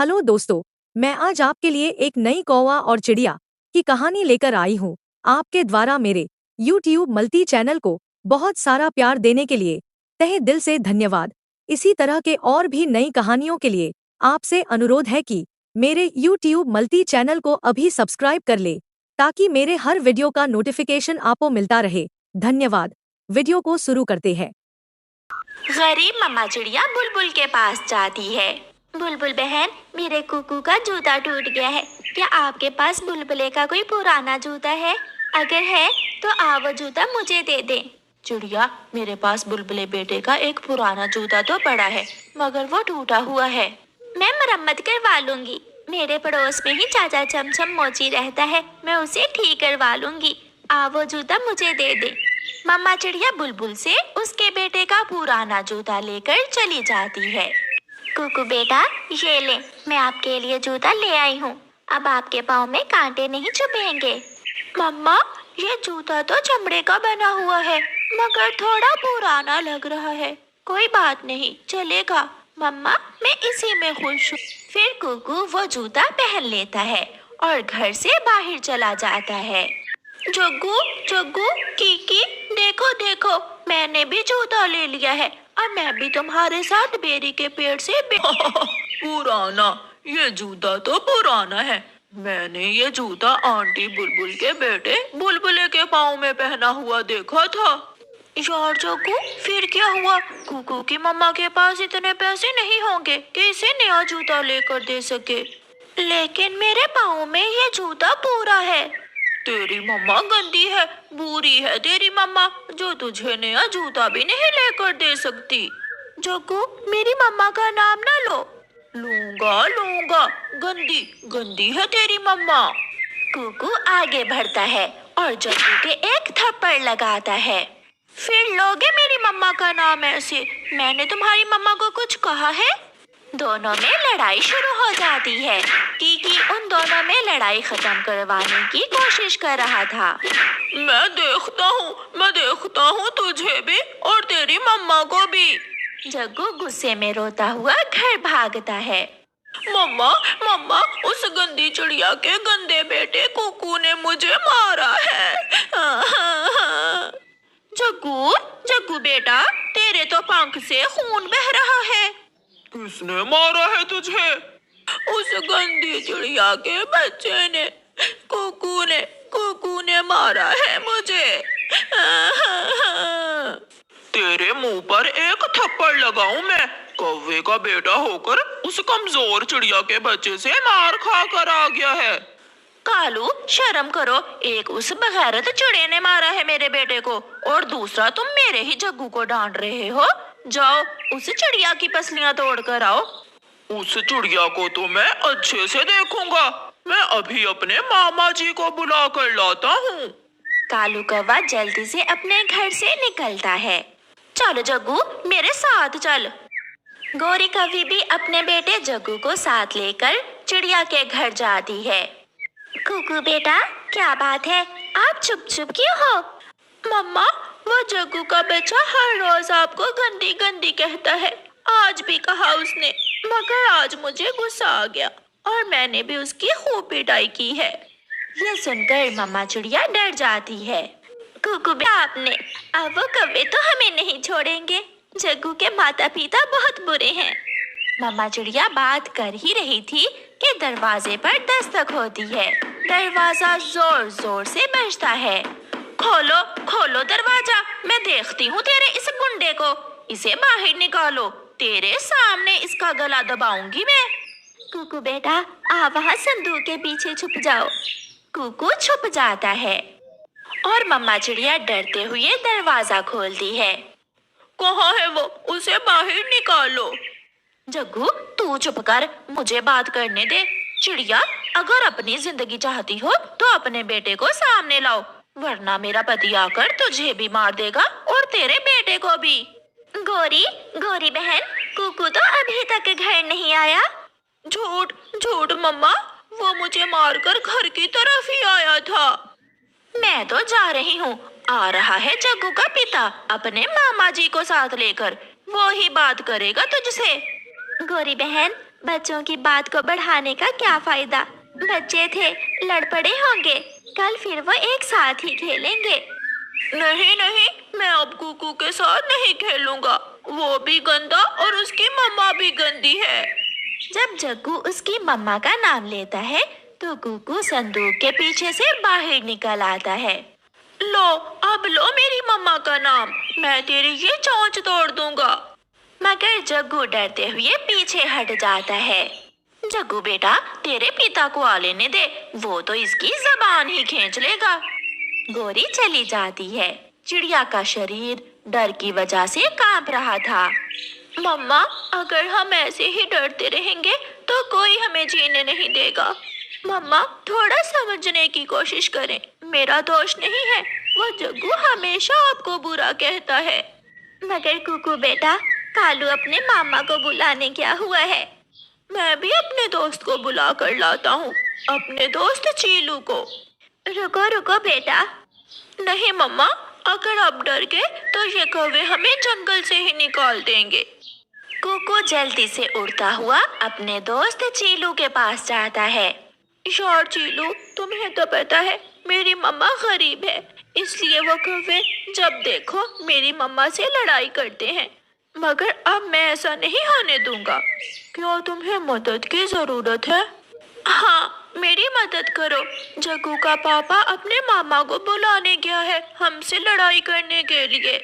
Hello दोस्तों, मैं आज आपके लिए एक नई कौवा और चिड़िया की कहानी लेकर आई हूँ। आपके द्वारा मेरे YouTube मल्टी चैनल को बहुत सारा प्यार देने के लिए तहे दिल से धन्यवाद। इसी तरह के और भी नई कहानियों के लिए आपसे अनुरोध है कि मेरे YouTube मल्टी चैनल को अभी सब्सक्राइब कर ले ताकि मेरे हर वीडियो का नोटिफिकेशन आपको मिलता रहे। धन्यवाद। वीडियो को शुरू करते हैं। गरीब मम्मा चिड़िया बुलबुल के पास जाती है। बुलबुल बहन, मेरे कुकू का जूता टूट गया है। क्या आपके पास बुलबुले का कोई पुराना जूता है? अगर है तो आप वो जूता मुझे दे दें। चिड़िया, मेरे पास बुलबुले बेटे का एक पुराना जूता तो पड़ा है, मगर वो टूटा हुआ है। मैं मरम्मत करवा लूंगी। मेरे पड़ोस में ही चाचा चमचम मोची रहता है, मैं उसे ठीक करवा लूंगी। आप वो जूता मुझे दे दें। मम्मा चिड़िया बुलबुल से उसके बेटे का पुराना जूता लेकर चली जाती है। कुकू बेटा, ये ले, मैं आपके लिए जूता ले आई हूँ। अब आपके पाँव में कांटे नहीं चुभेंगे। मम्मा, ये जूता तो चमड़े का बना हुआ है, मगर थोड़ा पुराना लग रहा है। कोई बात नहीं, चलेगा। मम्मा, मैं इसी में खुश हूँ। फिर कुकू वो जूता पहन लेता है और घर से बाहर चला जाता है। जग्गू जग्गू, कीकी, देखो देखो, मैंने भी जूता ले लिया है और मैं भी तुम्हारे साथ बेरी के पेड़ से पुराना? ये जूता तो पुराना है। मैंने ये जूता आंटी बुलबुल के बेटे बुलबुले के पाँव में पहना हुआ देखा था। यार जग्गू, फिर क्या हुआ? कुकू की मम्मा के पास इतने पैसे नहीं होंगे कि इसे नया जूता लेकर दे सके। लेकिन मेरे पाँव में ये जूता पूरा है। तेरी मम्मा गंदी है, बुरी है तेरी मम्मा, जो तुझे नया जूता भी नहीं लेकर दे सकती। जग्गू, मेरी मम्मा का नाम ना लो। लूंगा लूंगा, गंदी गंदी है तेरी मम्मा। कुकू आगे बढ़ता है और जग्गू के एक थप्पड़ लगाता है। फिर लोगे मेरी मम्मा का नाम ऐसे? मैंने तुम्हारी मम्मा को कुछ कहा है? दोनों में लड़ाई शुरू हो जाती है। कीकी उन दोनों में लड़ाई खत्म करवाने की कोशिश कर रहा था। मैं देखता हूँ तुझे भी और तेरी मम्मा को भी। जग्गू गुस्से में रोता हुआ घर भागता है। मम्मा मम्मा, उस गंदी चिड़िया के गंदे बेटे कुकू ने मुझे मारा है। जग्गू जग्गू बेटा, तेरे तो पंख से खून बह रहा है। किसने मारा है तुझे? उस गंदी चिड़िया के बच्चे ने, कुकू ने मारा है मुझे। तेरे मुंह पर एक थप्पड़ लगाऊं मैं? कौवे का बेटा होकर उस कमजोर चिड़िया के बच्चे से मार खा कर आ गया है। कालू, शर्म करो। एक उस बगैरत चिड़िया ने मारा है मेरे बेटे को और दूसरा तुम मेरे ही जग्गू को डांट रहे हो। जाओ उस चिड़िया की पसलियां तोड़ कर आओ। उस चिड़िया को तो मैं अच्छे से देखूंगा। मैं अभी अपने मामा जी को बुला कर लाता हूँ। कालू कौवा जल्दी से अपने घर से निकलता है। चलो जग्गू, मेरे साथ चल। गौरी कौवी भी अपने बेटे जग्गू को साथ लेकर चिड़िया के घर जाती है। कुकू बेटा, क्या बात है? आप चुप चुप क्यों हो? मम्मा, वो जग्गू का बच्चा हर रोज आपको गंदी गंदी कहता है। आज भी कहा उसने, मगर आज मुझे गुस्सा आ गया और मैंने भी उसकी खूब पिटाई की है। ये सुनकर मम्मा चिड़िया डर जाती है। कुकू आपने, अब वो कौवे तो हमें नहीं छोड़ेंगे। जग्गू के माता पिता बहुत बुरे हैं। मम्मा चिड़िया बात कर ही रही थी कि दरवाजे पर दस्तक होती है। दरवाजा जोर जोर से बजता है। खोलो खोलो दरवाजा, मैं देखती हूँ तेरे इस गुंडे को। इसे बाहर निकालो, तेरे सामने इसका गला दबाऊंगी मैं। कुकू बेटा, आप वहाँ संदूक के पीछे छुप जाओ। कुकू छुप जाता है और मम्मा चिड़िया डरते हुए दरवाजा खोलती है। कहाँ है वो? उसे बाहर निकालो। जग्गू, तू चुप कर, मुझे बात करने दे। चिड़िया, अगर अपनी जिंदगी चाहती हो तो अपने बेटे को सामने लाओ, वरना मेरा पति आकर तुझे भी मार देगा और तेरे बेटे को भी। गौरी बहन, कुकू तो अभी तक घर नहीं आया। झूठ झूठ मम्मा, वो मुझे मारकर घर की तरफ ही आया था। मैं तो जा रही हूँ। आ रहा है जग्गू का पिता अपने मामा जी को साथ लेकर, वो ही बात करेगा तुझसे। गौरी बहन, बच्चों की बात को बढ़ाने का क्या फायदा? बच्चे थे, लड़ पड़े होंगे। कल फिर वो एक साथ ही खेलेंगे। नहीं नहीं, मैं अब कुकू के साथ नहीं खेलूंगा। वो भी गंदा और उसकी मम्मा भी गंदी है। जब जग्गू उसकी मम्मा का नाम लेता है तो कुकू संदूक के पीछे से बाहर निकल आता है। लो, अब लो मेरी मम्मा का नाम, मैं तेरी ये चोंच तोड़ दूंगा। मगर जग्गू डरते हुए पीछे हट जाता है। जग्गू बेटा, तेरे पिता को आ लेने दे, वो तो इसकी जबान ही खींच लेगा। गोरी चली जाती है। चिड़िया का शरीर डर की वजह से कांप रहा था। मम्मा, अगर हम ऐसे ही डरते रहेंगे तो कोई हमें जीने नहीं देगा। मम्मा, थोड़ा समझने की कोशिश करें, मेरा दोष नहीं है। वो जग्गू हमेशा आपको बुरा कहता है। मगर कुकू बेटा, कालू अपने मामा को बुलाने क्या हुआ है? मैं भी अपने दोस्त को बुला कर लाता हूँ, अपने दोस्त चीलू को। रुको रुको बेटा। नहीं मम्मा, अगर आप डर गए तो ये कौवे हमें जंगल से ही निकाल देंगे। कुकू जल्दी से उड़ता हुआ अपने दोस्त चीलू के पास जाता है। यार चीलू, तुम्हें तो पता है मेरी मम्मा गरीब है, इसलिए वो कौवे जब देखो मेरी मम्मा से लड़ाई करते हैं। मगर अब मैं ऐसा नहीं होने दूंगा। क्या तुम्हें मदद की जरूरत है? हाँ, मेरी मदद करो। जग्गू का पापा अपने मामा को बुलाने गया है हमसे लड़ाई करने के लिए।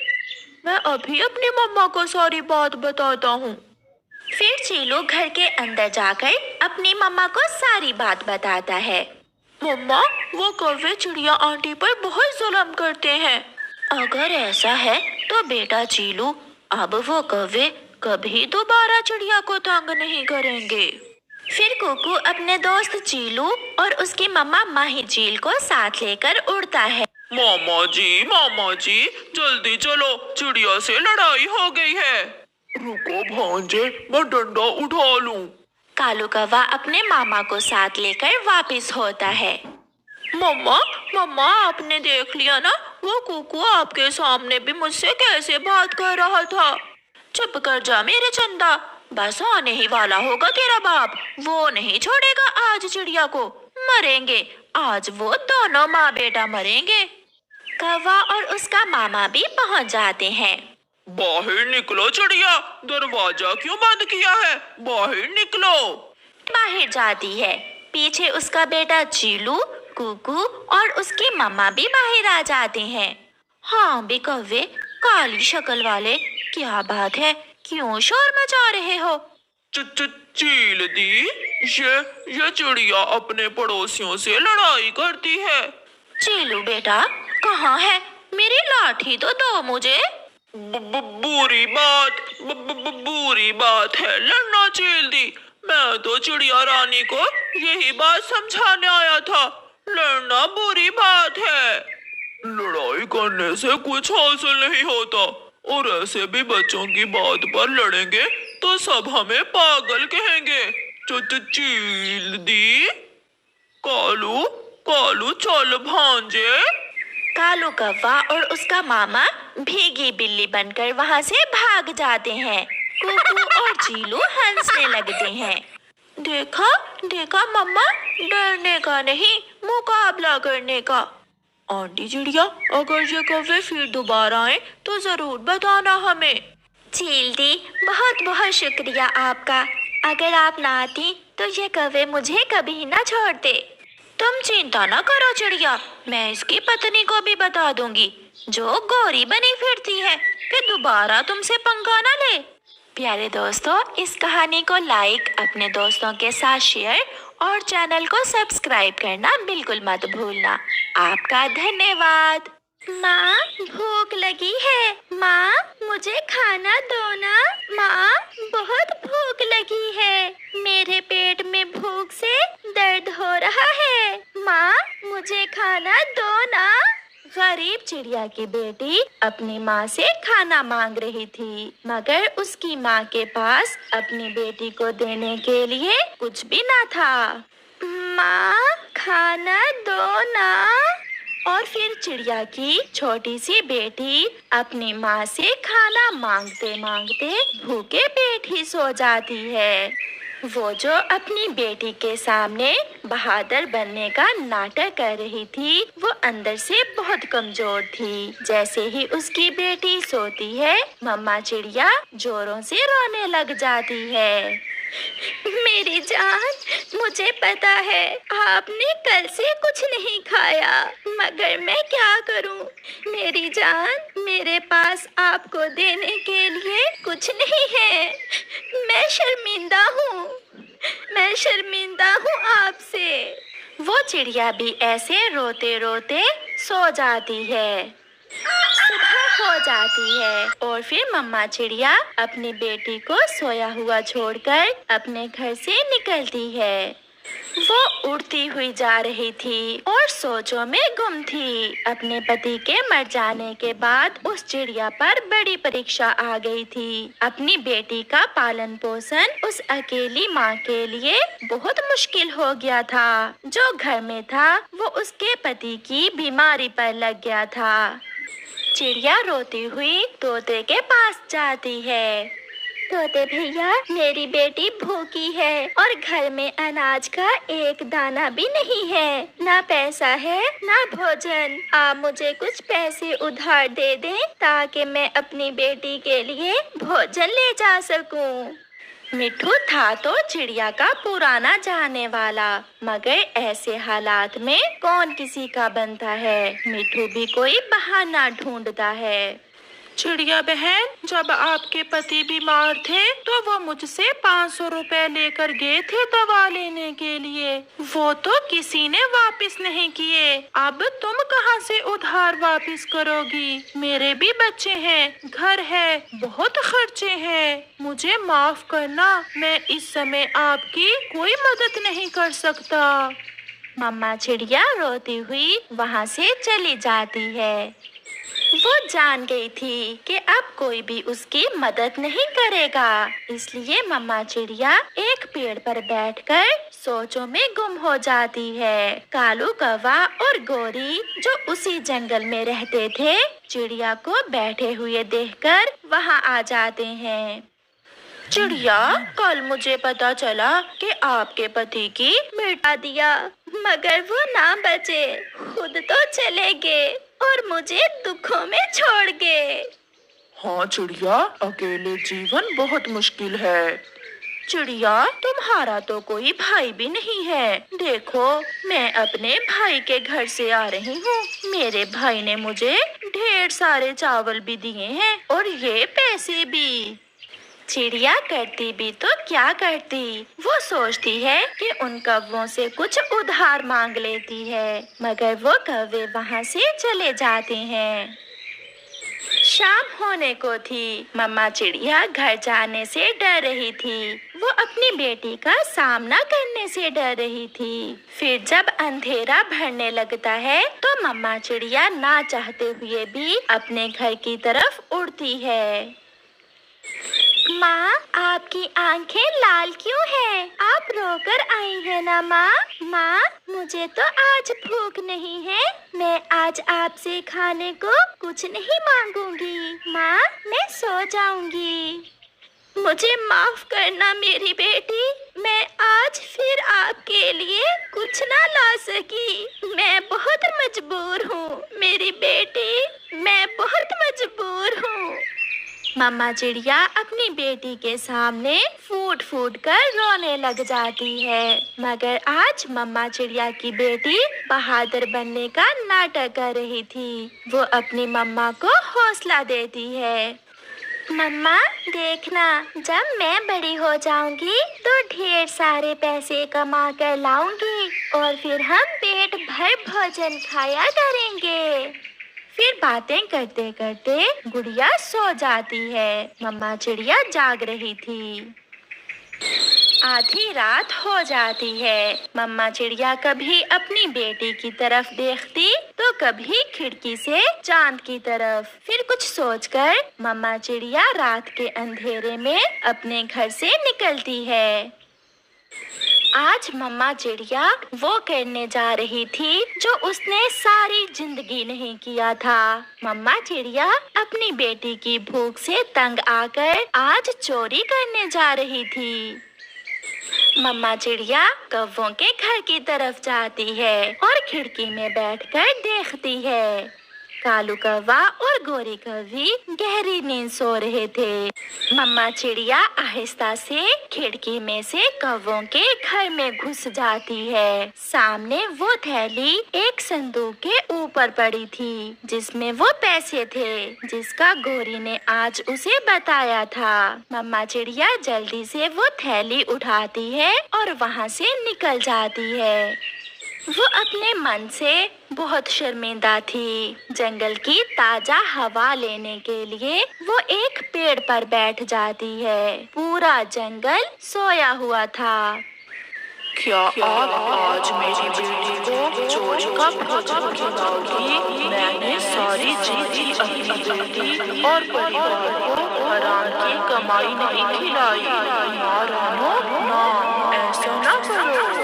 मैं अभी अपनी मम्मा को सारी बात बताता हूँ। फिर चीलू घर के अंदर जाकर अपनी मम्मा को सारी बात बताता है। मम्मा, वो कौवे चिड़िया आंटी पर बहुत जुल्म करते हैं। अगर ऐसा है तो बेटा चीलू, अब वो कौवे कभी दोबारा चिड़िया को तंग नहीं करेंगे। फिर कुकू अपने दोस्त चीलू और उसकी मम्मा माही चील को साथ लेकर उड़ता है। मामा जी, जल्दी चलो, चिड़िया से लड़ाई हो गई है। रुको भांजे, मैं डंडा उठा लूं। कालू कौवा अपने मामा को साथ लेकर वापस होता है। मम्मा, आपने देख लिया ना, वो कुकू आपके सामने भी मुझसे कैसे बात कर रहा था। चुप कर जा मेरे चंदा, बस आने ही वाला होगा तेरा बाप। वो नहीं छोड़ेगा आज चिड़िया को, मरेंगे आज वो दोनों माँ बेटा मरेंगे। कौवा और उसका मामा भी पहुंच जाते हैं। बाहर निकलो चिड़िया, दरवाजा क्यों बंद किया है? बाहर निकलो। बाहर जाती है। पीछे उसका बेटा चीलू, कुकू और उसकी मम्मा भी बाहर आ जाते हैं। हाँ भी कौवे, काली शक्ल वाले, क्या बात है, क्यों शोर मचा रहे हो? चील दी, ये चिड़िया अपने पड़ोसियों से लड़ाई करती है। चीलू बेटा, कहाँ है? मेरी लाठी तो दो मुझे। बुरी बात है लड़ना चील दी। मैं तो चिड़िया रानी को यही बात समझाने आया था, लड़ना बुरी बात है। लड़ाई करने से कुछ हासिल नहीं होता, और ऐसे भी बच्चों की बात पर लड़ेंगे तो सब हमें पागल कहेंगे। चील दी, कालू चल भांजे। कालू कौवा और उसका मामा भीगी बिल्ली बनकर वहाँ से भाग जाते हैं। कुकू और चीलू हंसने लगते हैं। देखा मम्मा, डरने का नहीं, मुकाबला करने का। आंटी चिड़िया, अगर ये कौवे फिर दोबारा आए तो जरूर बताना हमें। चील दी, बहुत बहुत शुक्रिया आपका। अगर आप ना आती तो ये कौवे मुझे कभी ना छोड़ते। तुम चिंता न करो चिड़िया, मैं इसकी पत्नी को भी बता दूंगी, जो गोरी बनी फिरती है, कि दोबारा तुमसे पंगा न ले। प्यारे दोस्तों, इस कहानी को लाइक, अपने दोस्तों के साथ शेयर और चैनल को सब्सक्राइब करना बिल्कुल मत भूलना। आपका धन्यवाद। माँ, भूख लगी है। माँ, मुझे खाना दो ना। माँ, बहुत भूख लगी है। मेरे पेट में भूख से दर्द हो रहा है। माँ, मुझे खाना दो ना। गरीब चिड़िया की बेटी अपनी माँ से खाना मांग रही थी, मगर उसकी माँ के पास अपनी बेटी को देने के लिए कुछ भी ना था। माँ, खाना दो ना। और फिर चिड़िया की छोटी सी बेटी अपनी माँ से खाना मांगते मांगते भूखे पेट ही सो जाती है। वो जो अपनी बेटी के सामने बहादुर बनने का नाटक कर रही थी, वो अंदर से बहुत कमजोर थी। जैसे ही उसकी बेटी सोती है, मम्मा चिड़िया जोरों से रोने लग जाती है। मेरी जान, मुझे पता है आपने कल से कुछ नहीं खाया, मगर मैं क्या करूं? मेरी जान, मेरे पास आपको देने के लिए कुछ नहीं है। मैं शर्मिंदा हूँ आपसे। वो चिड़िया भी ऐसे रोते रोते सो जाती है। सुबह हो जाती है और फिर मम्मा चिड़िया अपनी बेटी को सोया हुआ छोड़कर अपने घर से निकलती है। वो उड़ती हुई जा रही थी और सोचों में गुम थी। अपने पति के मर जाने के बाद उस चिड़िया पर बड़ी परीक्षा आ गई थी। अपनी बेटी का पालन पोषण उस अकेली माँ के लिए बहुत मुश्किल हो गया था। जो घर में था वो उसके पति की बीमारी पर लग गया था। चिड़िया रोती हुई तोते के पास जाती है। तोते भैया, मेरी बेटी भूखी है और घर में अनाज का एक दाना भी नहीं है। ना पैसा है ना भोजन। आप मुझे कुछ पैसे उधार दे दें ताकि मैं अपनी बेटी के लिए भोजन ले जा सकूं। मिट्ठू था तो चिड़िया का पुराना जानने वाला, मगर ऐसे हालात में कौन किसी का बनता है। मिट्ठू भी कोई बहाना ढूंढता है। चिड़िया बहन, जब आपके पति बीमार थे तो वो मुझसे 500 रुपए लेकर गए थे दवा लेने के लिए। वो तो किसी ने वापस नहीं किए। अब तुम कहाँ से उधार वापस करोगी? मेरे भी बच्चे हैं, घर है, बहुत खर्चे हैं। मुझे माफ करना, मैं इस समय आपकी कोई मदद नहीं कर सकता। मम्मा चिड़िया रोती हुई वहाँ से चली जाती है। वो जान गई थी कि अब कोई भी उसकी मदद नहीं करेगा, इसलिए मम्मा चिड़िया एक पेड़ पर बैठकर सोचों में गुम हो जाती है। कालू कौवा और गोरी जो उसी जंगल में रहते थे, चिड़िया को बैठे हुए देखकर वहाँ आ जाते हैं। चिड़िया, कल मुझे पता चला कि आपके पति की मिटा दिया, मगर वो ना बचे, खुद तो चले गए और मुझे दुखों में छोड़ गए। हाँ चिड़िया, अकेले जीवन बहुत मुश्किल है। चिड़िया, तुम्हारा तो कोई भाई भी नहीं है। देखो, मैं अपने भाई के घर से आ रही हूँ। मेरे भाई ने मुझे ढेर सारे चावल भी दिए हैं और ये पैसे भी। चिड़िया करती भी तो क्या करती, वो सोचती है कि उन कौवों से कुछ उधार मांग लेती है, मगर वो कौवे वहाँ से चले जाते हैं। शाम होने को थी। मम्मा चिड़िया घर जाने से डर रही थी। वो अपनी बेटी का सामना करने से डर रही थी। फिर जब अंधेरा भरने लगता है तो मम्मा चिड़िया ना चाहते हुए भी अपने घर की तरफ उड़ती है। माँ, आपकी आंखें लाल क्यों हैं? आप रोकर आई हैं ना माँ? माँ, मुझे तो आज भूख नहीं है। मैं आज आपसे खाने को कुछ नहीं मांगूंगी। माँ, मैं सो जाऊंगी। मुझे माफ करना मेरी बेटी, मैं आज फिर आपके लिए कुछ ना ला सकी। मैं बहुत मजबूर हूँ मेरी बेटी, मैं बहुत मजबूर हूँ। मम्मा चिड़िया अपनी बेटी के सामने फूट फूट कर रोने लग जाती है, मगर आज मम्मा चिड़िया की बेटी बहादुर बनने का नाटक कर रही थी। वो अपनी मम्मा को हौसला देती है। मम्मा, देखना, जब मैं बड़ी हो जाऊंगी तो ढेर सारे पैसे कमा कर लाऊंगी और फिर हम पेट भर भोजन खाया करेंगे। फिर बातें करते करते गुड़िया सो जाती है। मम्मा चिड़िया जाग रही थी। आधी रात हो जाती है। मम्मा चिड़िया कभी अपनी बेटी की तरफ देखती तो कभी खिड़की से चांद की तरफ। फिर कुछ सोचकर मम्मा चिड़िया रात के अंधेरे में अपने घर से निकलती है। आज मम्मा चिड़िया वो करने जा रही थी जो उसने सारी जिंदगी नहीं किया था। मम्मा चिड़िया अपनी बेटी की भूख से तंग आकर आज चोरी करने जा रही थी। मम्मा चिड़िया कौवों के घर की तरफ जाती है और खिड़की में बैठकर देखती है। कालू कौवा और गोरी कौवी गहरी नींद सो रहे थे। मम्मा चिड़िया आहिस्ता से खिड़की में से कौवों के घर में घुस जाती है। सामने वो थैली एक संदूक के ऊपर पड़ी थी जिसमें वो पैसे थे जिसका गोरी ने आज उसे बताया था। मम्मा चिड़िया जल्दी से वो थैली उठाती है और वहाँ से निकल जाती है। वो अपने मन से बहुत शर्मिंदा थी। जंगल की ताजा हवा लेने के लिए वो एक पेड़ पर बैठ जाती है। पूरा जंगल सोया हुआ था। क्या आप आज मेरी बेटी को चोरी का भोजन खिलाओगी? मैंने सारी जिंदगी अपनी बेटी और परिवार को हराम की कमाई नहीं खिलाई। ना रानो, ना, ऐसा ना करो।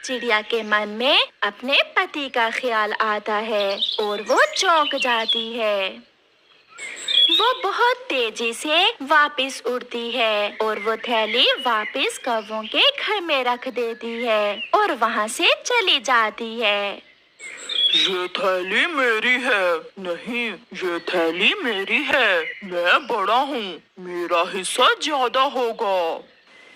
चिड़िया के मन में अपने पति का ख्याल आता है और वो चौंक जाती है। वो बहुत तेजी से वापस उड़ती है और वो थैली वापस कौवों के घर में रख देती है और वहाँ से चली जाती है। ये थैली मेरी है। नहीं, ये थैली मेरी है। मैं बड़ा हूँ, मेरा हिस्सा ज्यादा होगा।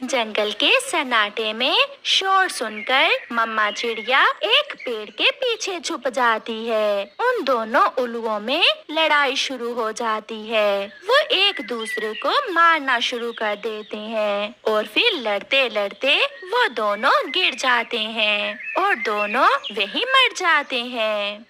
जंगल के सन्नाटे में शोर सुनकर मम्मा चिड़िया एक पेड़ के पीछे छुप जाती है। उन दोनों उल्लुओं में लड़ाई शुरू हो जाती है। वो एक दूसरे को मारना शुरू कर देते हैं और फिर लड़ते लड़ते वो दोनों गिर जाते हैं और दोनों वहीं मर जाते हैं।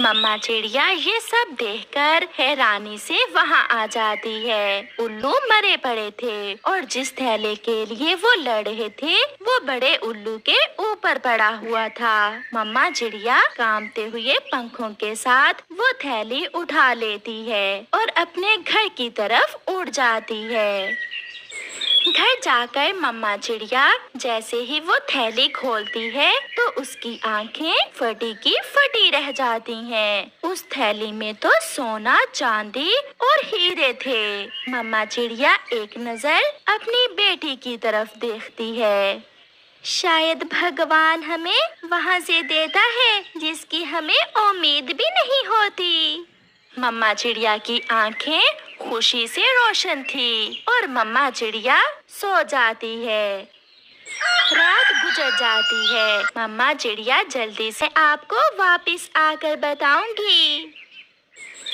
मम्मा चिड़िया ये सब देखकर हैरानी से वहाँ आ जाती है। उल्लू मरे पड़े थे और जिस थैले के लिए वो लड़ रहे थे वो बड़े उल्लू के ऊपर पड़ा हुआ था। मम्मा चिड़िया कांपते हुए पंखों के साथ वो थैली उठा लेती है और अपने घर की तरफ उड़ जाती है। घर जाकर मम्मा चिड़िया जैसे ही वो थैली खोलती है तो उसकी आंखें फटी की फटी रह जाती हैं। उस थैली में तो सोना, चांदी और हीरे थे। मम्मा चिड़िया एक नजर अपनी बेटी की तरफ देखती है। शायद भगवान हमें वहाँ से देता है जिसकी हमें उम्मीद भी नहीं होती। मम्मा चिड़िया की आंखें खुशी से रोशन थी और मम्मा चिड़िया सो जाती है। रात गुजर जाती है। मम्मा चिड़िया जल्दी से आपको वापस आकर बताऊंगी।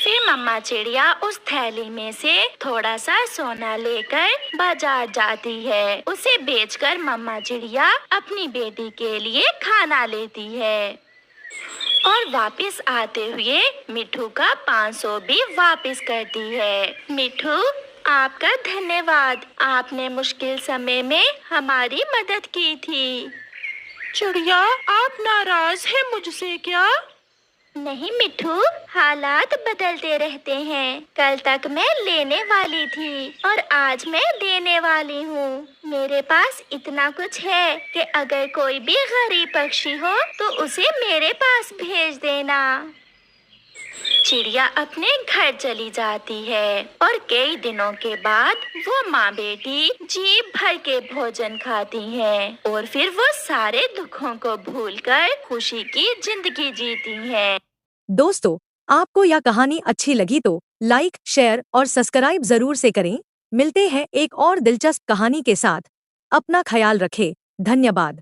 फिर मम्मा चिड़िया उस थैली में से थोड़ा सा सोना लेकर बाजार जाती है। उसे बेचकर मम्मा चिड़िया अपनी बेटी के लिए खाना लेती है और वापस आते हुए मिठू का 500 भी वापस करती है। मिठू, आपका धन्यवाद। आपने मुश्किल समय में हमारी मदद की थी। चिड़िया, आप नाराज हैं मुझसे क्या? नहीं मिठू, हालात बदलते रहते हैं। कल तक मैं लेने वाली थी और आज मैं देने वाली हूँ। मेरे पास इतना कुछ है कि अगर कोई भी गरीब पक्षी हो तो उसे मेरे पास भेज देना। चिड़िया अपने घर चली जाती है और कई दिनों के बाद वो माँ बेटी जी भर के भोजन खाती हैं और फिर वो सारे दुखों को भूलकर खुशी की जिंदगी जीती हैं। दोस्तों, आपको यह कहानी अच्छी लगी तो लाइक, शेयर और सब्सक्राइब जरूर से करें। मिलते हैं एक और दिलचस्प कहानी के साथ। अपना ख्याल रखें। धन्यवाद।